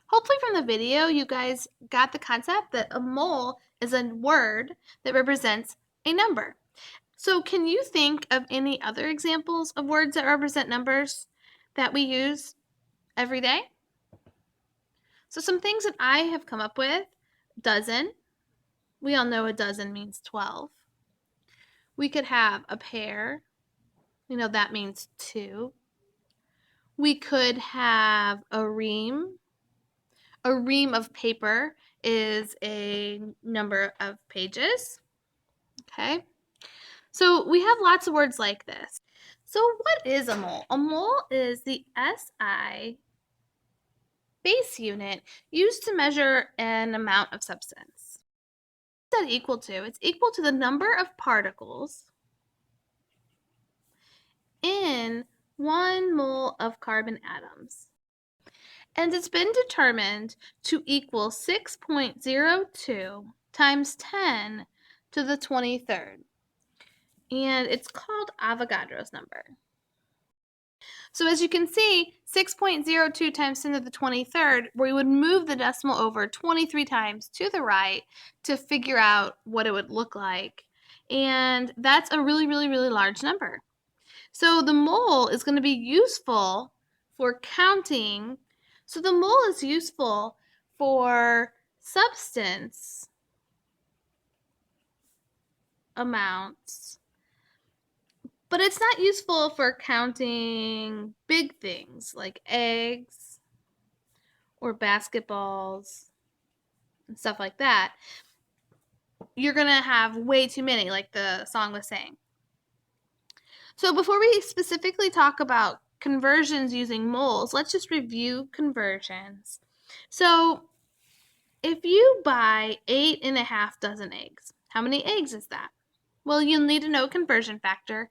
Hopefully from the video, you guys got the concept that a mole is a word that represents a number. So can you think of any other examples of words that represent numbers that we use every day? So some things that I have come up with: dozen. We all know a dozen means 12. We could have a pair. We know that means 2. We could have a ream. A ream of paper is a number of pages. Okay. So we have lots of words like this. So what is a mole? A mole is the SI base unit used to measure an amount of substance. What's that equal to? It's equal to the number of particles in 1 mole of carbon atoms. And it's been determined to equal 6.02 times 10 to the 23rd. And it's called Avogadro's number. So as you can see, 6.02 times 10 to the 23rd, we would move the decimal over 23 times to the right to figure out what it would look like. And that's a really, really, really large number. So the mole is going to be useful for counting. So the mole is useful for substance amounts, but it's not useful for counting big things like eggs or basketballs and stuff like that. You're going to have way too many, like the song was saying. So before we specifically talk about conversions using moles, let's just review conversions. So if you buy 8.5 dozen eggs, how many eggs is that? Well, you'll need to know conversion factor.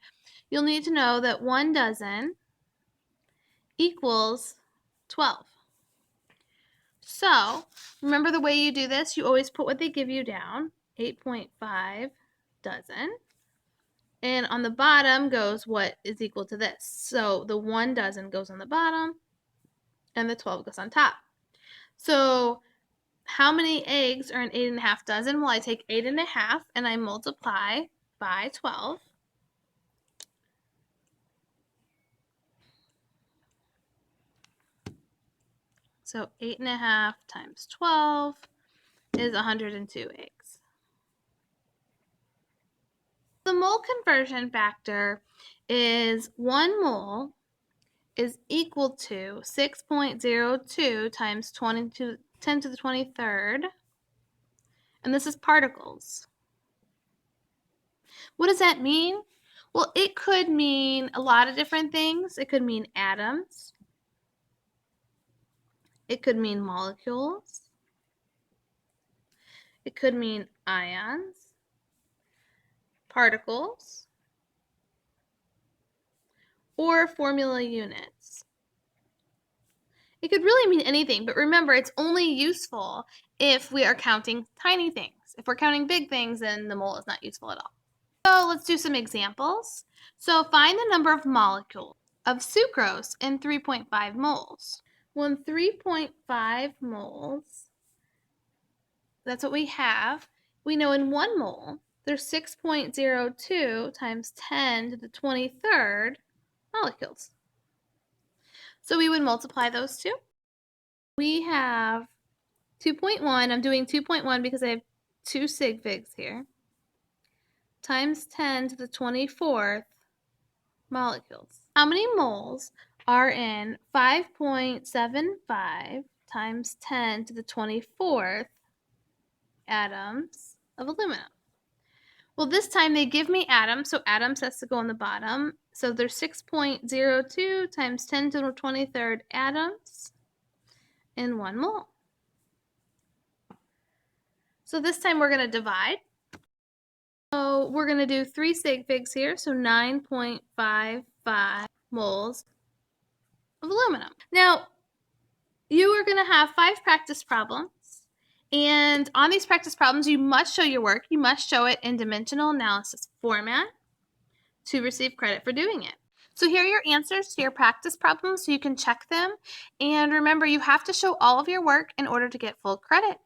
You'll need to know that 1 dozen equals 12. So remember the way you do this, you always put what they give you down, 8.5 dozen. And on the bottom goes what is equal to this. So the 1 dozen goes on the bottom and the 12 goes on top. So how many eggs are in 8.5 dozen? Well, I take 8.5 and I multiply by 12. So 8.5 times 12 is 102 eggs. The mole conversion factor is 1 mole is equal to 6.02 times 10 to the 23rd, and this is particles. What does that mean? Well, it could mean a lot of different things. It could mean atoms. It could mean molecules. It could mean ions, particles, or formula units. It could really mean anything, but remember, it's only useful if we are counting tiny things. If we're counting big things, then the mole is not useful at all. So let's do some examples. So find the number of molecules of sucrose in 3.5 moles. Well, in 3.5 moles, that's what we have. We know in 1 mole, there's 6.02 times 10 to the 23rd molecules. So we would multiply those two. We have 2.1. I'm doing 2.1 because I have 2 sig figs here, times 10 to the 24th molecules. How many moles are in 5.75 times 10 to the 24th atoms of aluminum? Well, this time they give me atoms, so atoms has to go on the bottom. So there's 6.02 times 10 to the 23rd atoms in 1 mole. So this time we're going to divide. So we're going to do 3 sig figs here, so 9.55 moles of aluminum. Now, you are going to have 5 practice problems. And on these practice problems, you must show your work. You must show it in dimensional analysis format to receive credit for doing it. So here are your answers to your practice problems so you can check them. And remember, you have to show all of your work in order to get full credit.